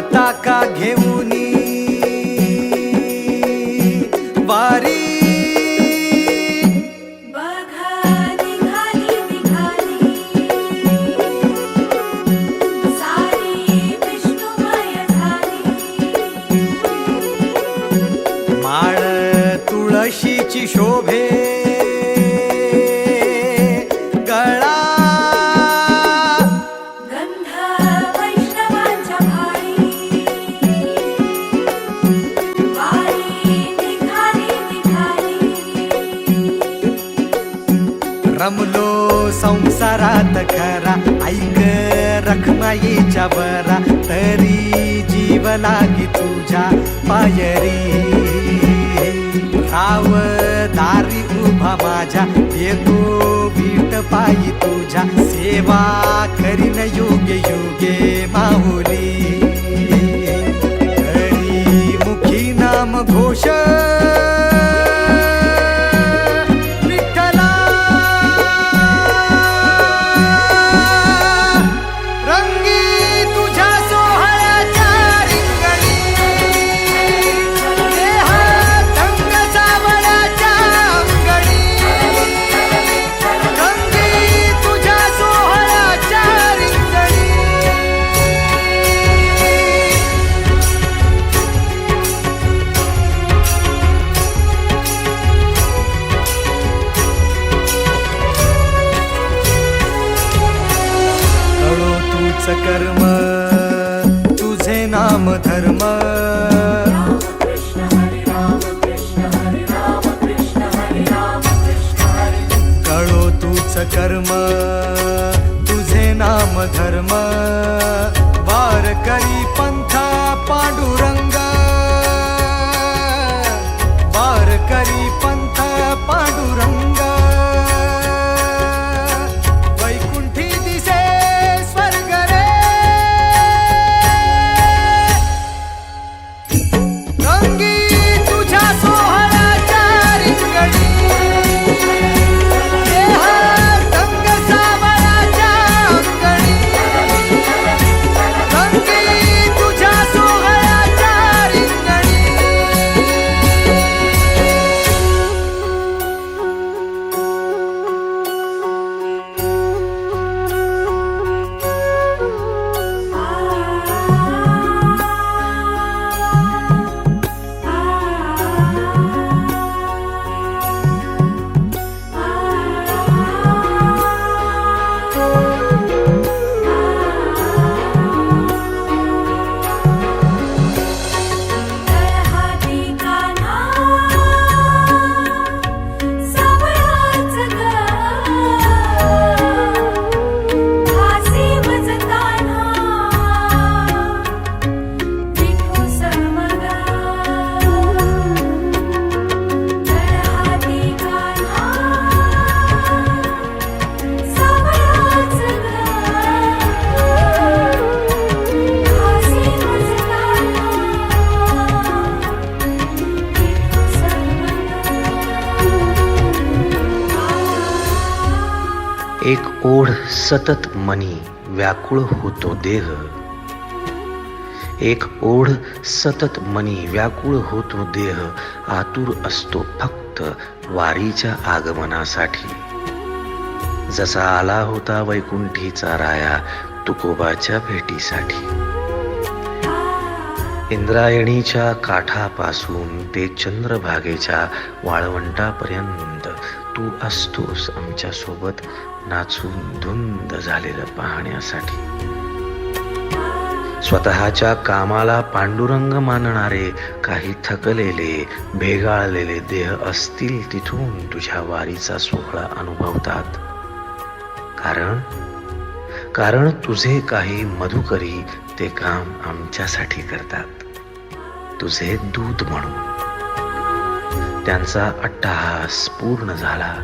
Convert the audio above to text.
पताका घेऊनी वारी तुळशीची शोभे गळा गंध वैष्णवांच्या भाळी वारी निघाली रमलो संसारात खरा ऐक रखमाईच्या बरा तरी जीव लागी तुझ्या पायरी राव दारी उभा माझ्या येतो बीट पायी तुझ्या सेवा करीन योगे योगे माहुली हरी मुखी नाम घोष विठ्ठला रंगी तुझ्या सोहळ्याच्या रिंगणी कर्म तुझे नाम धर्म कळो तूच कर्म तुझे नाम धर्म वारकरी पंथ पांडुरंग वारकरी पंथ पांडुरंग एक ओढ सतत मनी व्याकुळ होतो देह एक ओढ सतत मनी व्याकुळ होतो देह आतुर असतो फक्त वारीच्या आगमनासाठी जसा आला होता वैकुंठीचा राया तुकोबाच्या भेटीसाठी इंद्रायणीच्या काठापासून ते चंद्रभागेच्या वाळवंटापर्यंत तू असतोस आमच्या सोबत नाचून धुंद झालेलं पाहण्यासाठी स्वतःच्या कामाला पांडुरंग मानणारे काही थकलेले भेगाळलेले देह असतील तिथून तुझ्या वारीचा सोहळा अनुभवतात कारण तुझे काही मधुकरी ते काम आमच्यासाठी करतात तुझे दूत म्हणून त्यांचा अट्टहास पूर्ण झाला